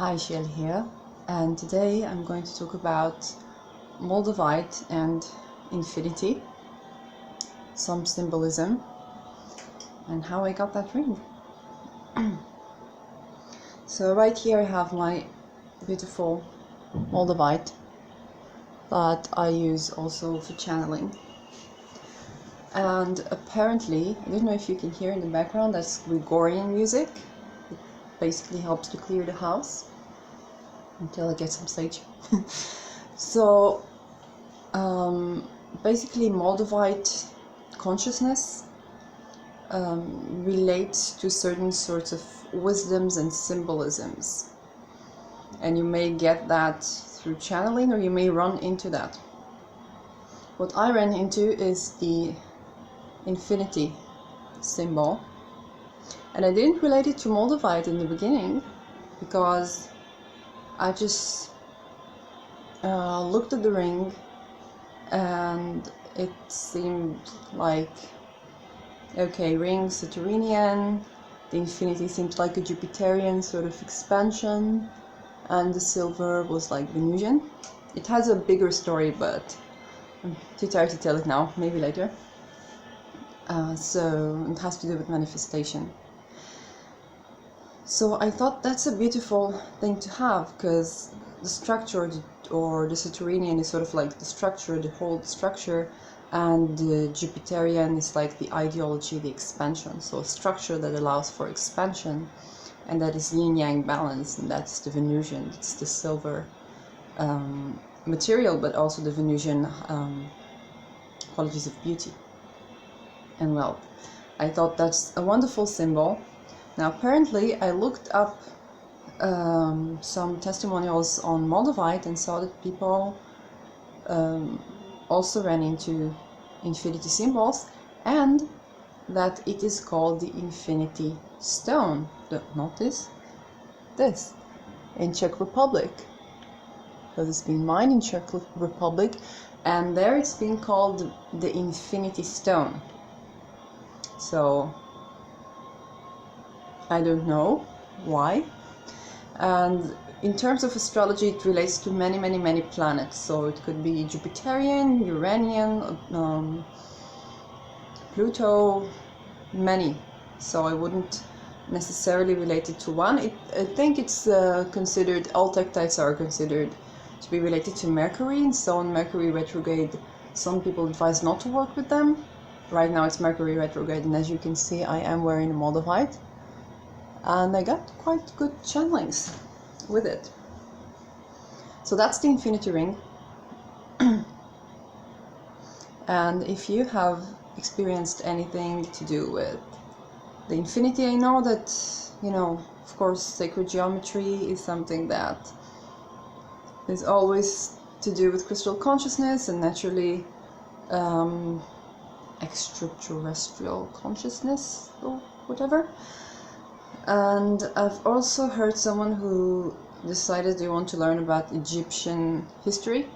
Hi, Shell here, and today I'm going to talk about Moldavite and infinity, some symbolism, and how I got that ring. So right here I have my beautiful Moldavite that I use also for channeling. And apparently, I don't know if you can hear in the background, that's Gregorian music. It basically helps to clear the house until I get some sage. So basically Moldavite consciousness relates to certain sorts of wisdoms and symbolisms, and you may get that through channeling or you may run into that. What I ran into is the infinity symbol, and I didn't relate it to Moldavite in the beginning because I just looked at the ring and it seemed like, okay, ring Saturnian, the infinity seemed like a Jupiterian sort of expansion, and the silver was like Venusian. It has a bigger story, but I'm too tired to tell it now, maybe later. So it has to do with manifestation. So I thought that's a beautiful thing to have, because the structure, or the Saturnian, is sort of like the structure, the whole structure, and the Jupiterian is like the ideology, the expansion. So a structure that allows for expansion, and that is yin-yang balance, and that's the Venusian, it's the silver material, but also the Venusian qualities of beauty and wealth. I thought that's a wonderful symbol. Now apparently I looked up some testimonials on Moldavite and saw that people also ran into infinity symbols, and that it is called the infinity stone. Not this in Czech Republic, because it's been mined in Czech Republic, and there it's been called the infinity stone. So I don't know why. And in terms of astrology, it relates to many planets. So it could be Jupiterian, Uranian, Pluto, many. So I wouldn't necessarily relate it to one. I think it's considered, all tektites are considered to be related to Mercury, and so on Mercury retrograde, some people advise not to work with them. Right now it's Mercury retrograde, and as you can see, I am wearing a Moldavite, and I got quite good channelings with it. So that's the infinity ring. And if you have experienced anything to do with the infinity, I know that, you know, of course, sacred geometry is something that is always to do with crystal consciousness and naturally extraterrestrial consciousness or whatever. And I've also heard someone who decided they want to learn about Egyptian history.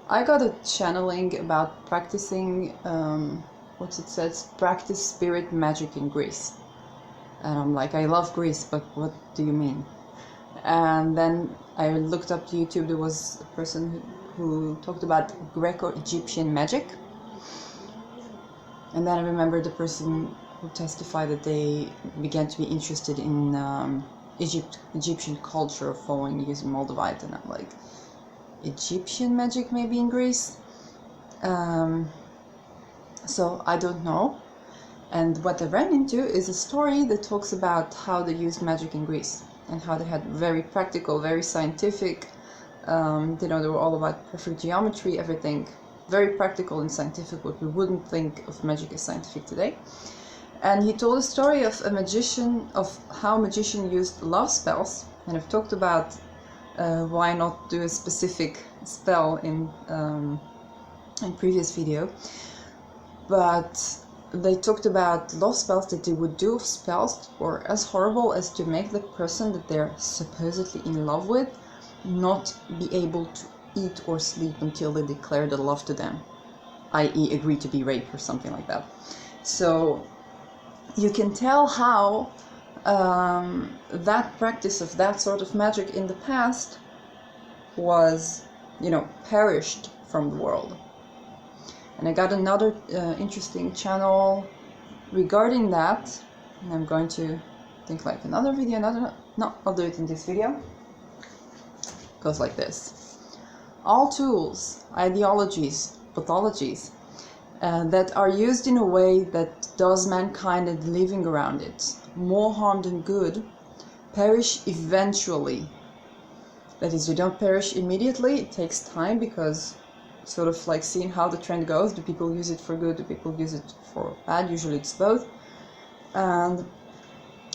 I got a channeling about practicing, what's it says, practice spirit magic in Greece. And I'm like, I love Greece, but what do you mean? And then I looked up YouTube. There was a person who talked about Greco-Egyptian magic. And then I remember the person who testified that they began to be interested in Egyptian culture, following using Moldavite, and I'm like, Egyptian magic maybe in Greece? So I don't know. And what I ran into is a story that talks about how they used magic in Greece, and how they had very practical, very scientific, you know, they were all about perfect geometry, everything very practical and scientific, what we wouldn't think of magic as scientific today. And he told a story of a magician, of how a magician used love spells, and I've talked about why not do a specific spell in previous video, but they talked about love spells that they would do, spells that were as horrible as to make the person that they're supposedly in love with not be able to eat or sleep until they declare the love to them, i.e. agree to be raped or something like that. So you can tell how that practice of that sort of magic in the past was, you know, perished from the world. And I got another interesting channel regarding that, and I'm going to think like another video, no, I'll do it in this video. It goes like this. All tools, ideologies, pathologies that are used in a way that does mankind and living around it more harm than good perish eventually. That is, they don't perish immediately, it takes time, because sort of like seeing how the trend goes, do people use it for good, do people use it for bad? Usually it's both. And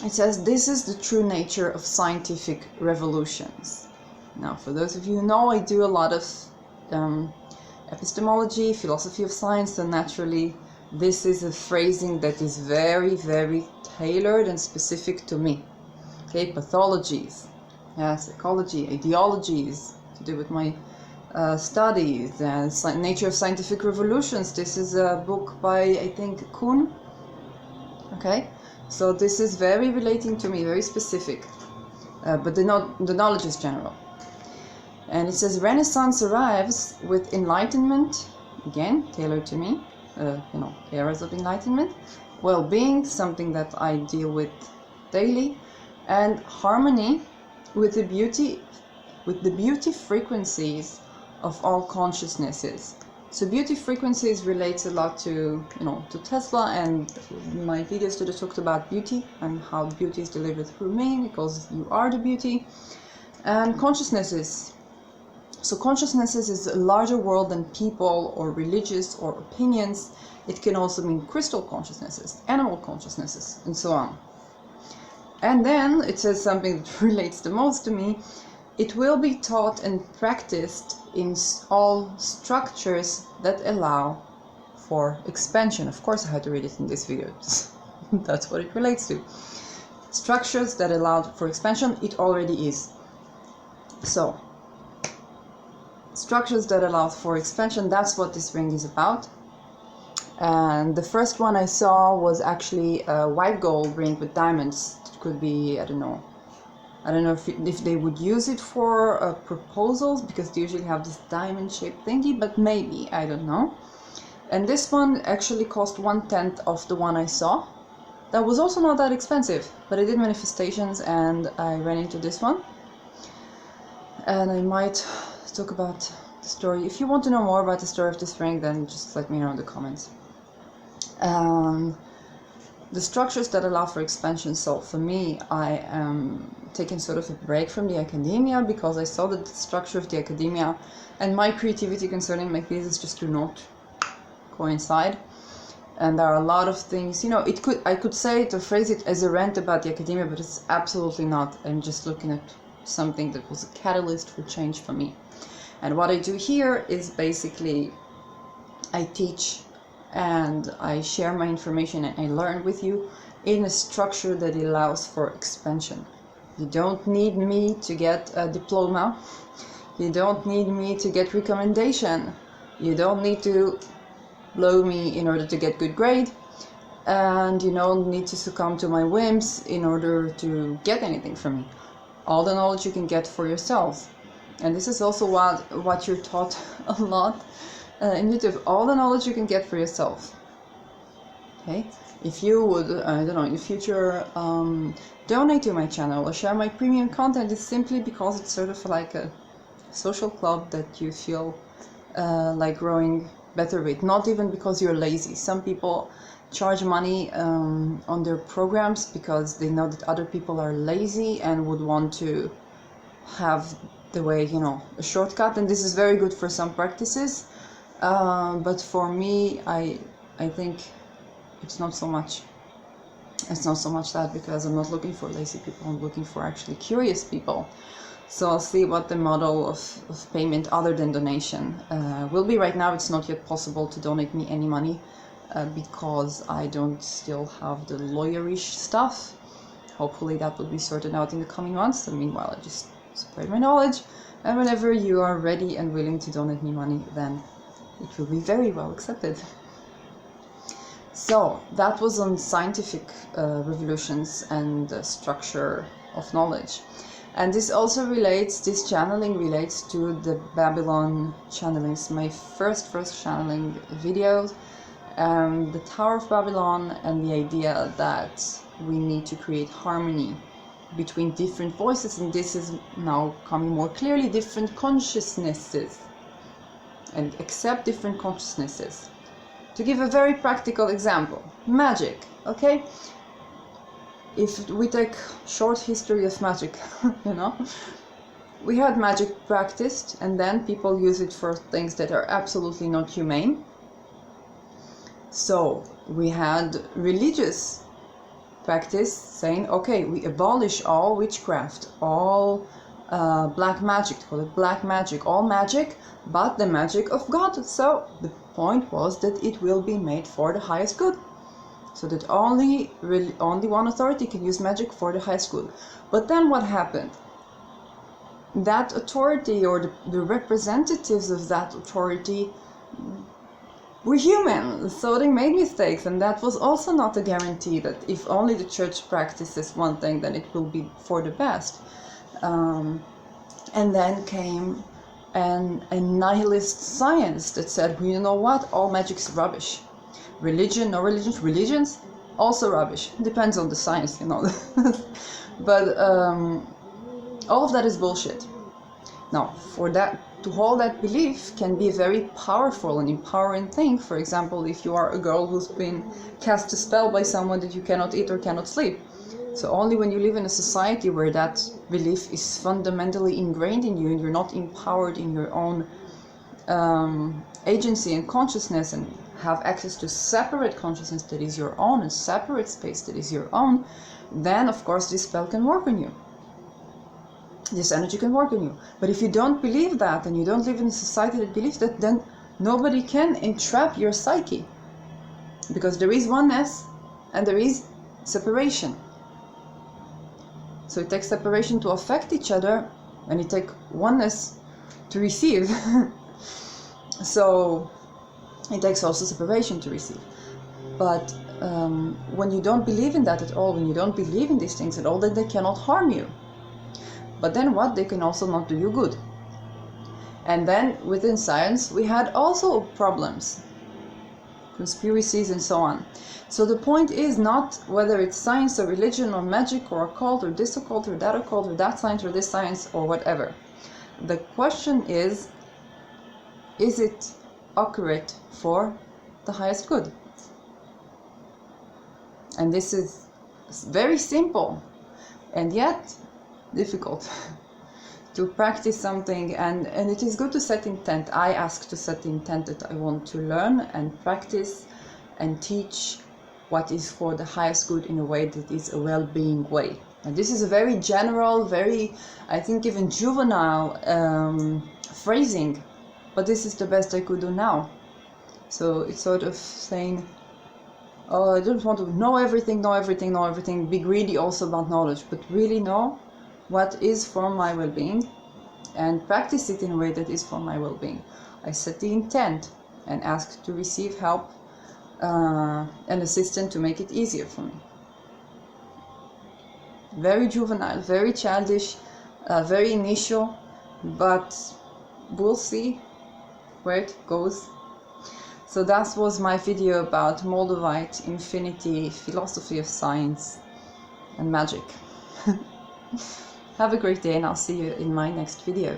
it says this is the true nature of scientific revolutions. Now, for those of you who know, I do a lot of epistemology, philosophy of science, so naturally this is a phrasing that is very, very tailored and specific to me. Okay, pathologies, yeah, psychology, ideologies, to do with my studies, and nature of scientific revolutions. This is a book by, I think, Kuhn. Okay, so this is very relating to me, very specific, but the knowledge is general. And it says Renaissance arrives with enlightenment, again tailored to me, you know, eras of enlightenment, well-being, something that I deal with daily, and harmony with the beauty frequencies of all consciousnesses. So beauty frequencies relates a lot to, you know, to Tesla, and my videos today talked about beauty and how beauty is delivered through me, because you are the beauty. And consciousnesses. So consciousnesses is a larger world than people or religious or opinions. It can also mean crystal consciousnesses, animal consciousnesses, and so on. And then it says something that relates the most to me. It will be taught and practiced in all structures that allow for expansion. Of course I had to read it in this video. That's what it relates to. Structures that allow for expansion, it already is. So, structures that allow for expansion, that's what this ring is about. And the first one I saw was actually a white gold ring with diamonds. It could be, I don't know if they would use it for proposals, because they usually have this diamond shaped thingy, but maybe, I don't know. And this one actually cost 1/10 of the one I saw. That was also not that expensive, but I did manifestations and I ran into this one. And I might talk about the story. If you want to know more about the story of this ring, then just let me know in the comments. The structures that allow for expansion. So for me, I am taking sort of a break from the academia, because I saw that the structure of the academia and my creativity concerning my thesis just do not coincide. And there are a lot of things, you know, I could say to phrase it as a rant about the academia, but it's absolutely not. I'm just looking at something that was a catalyst for change for me. And what I do here is basically I teach and I share my information and I learn with you in a structure that allows for expansion. You don't need me to get a diploma. You don't need me to get recommendation. You don't need to blow me in order to get good grade. And you don't need to succumb to my whims in order to get anything from me. All the knowledge you can get for yourself. And this is also what you're taught a lot in YouTube. All the knowledge you can get for yourself. Okay? If you would, I don't know, in the future donate to my channel or share my premium content, it's simply because it's sort of like a social club that you feel like growing better with. Not even because you're lazy. Some people charge money on their programs because they know that other people are lazy and would want to have the way, you know, a shortcut, and this is very good for some practices, but for me, I think it's not so much that, because I'm not looking for lazy people, I'm looking for actually curious people. So I'll see what the model of payment other than donation will be. Right now it's not yet possible to donate me any money because I don't still have the lawyerish stuff. Hopefully that will be sorted out in the coming months, and meanwhile I just spread my knowledge, and whenever you are ready and willing to donate me money, then it will be very well accepted. So So that was on scientific revolutions and structure of knowledge. And this also relates, this channeling relates to the Babylon channelings, my first channeling videos, the Tower of Babylon, and the idea that we need to create harmony between different voices, and this is now coming more clearly, different consciousnesses, and accept different consciousnesses. To give a very practical example, magic, okay? If we take short history of magic, you know, we had magic practiced and then people use it for things that are absolutely not humane. So we had religious practice saying, okay, we abolish all witchcraft, all black magic, call it black magic, all magic, but the magic of God. So the point was that it will be made for the highest good. So that only one authority can use magic for the highest good. But then what happened? That authority, or the representatives of that authority, were human, so they made mistakes, and that was also not a guarantee that if only the church practices one thing, then it will be for the best. And then came a nihilist science that said, well, you know what, all magic's rubbish. Religion, no religions, religions, also rubbish. Depends on the science, you know. But all of that is bullshit. Now, for that, to hold that belief can be a very powerful and empowering thing. For example, if you are a girl who's been cast a spell by someone that you cannot eat or cannot sleep. So only when you live in a society where that belief is fundamentally ingrained in you and you're not empowered in your own agency and consciousness, and have access to separate consciousness that is your own, and separate space that is your own, then of course this spell can work on you. This energy can work on you. But if you don't believe that, and you don't live in a society that believes that, then nobody can entrap your psyche. Because there is oneness and there is separation. So it takes separation to affect each other, and it takes oneness to receive. So it takes also separation to receive. But when you don't believe in that at all, when you don't believe in these things at all, then they cannot harm you. But then what? They can also not do you good. And then within science, we had also problems, conspiracies and so on. So the point is not whether it's science or religion or magic or occult or this occult or that science or this science or whatever. The question is it accurate for the highest good? And this is very simple and yet difficult to practice something, and it is good to set intent. I ask to set the intent that I want to learn and practice and teach what is for the highest good in a way that is a well-being way. And this is a very general, very, I think even juvenile phrasing, but this is the best I could do now. So it's sort of saying, oh, I don't want to know everything, be greedy also about knowledge, but really know what is for my well-being and practice it in a way that is for my well-being. I set the intent and ask to receive help and assistance to make it easier for me. Very juvenile, very childish, very initial, but we'll see where it goes. So that was my video about Moldavite, infinity, philosophy of science and magic. Have a great day, and I'll see you in my next video.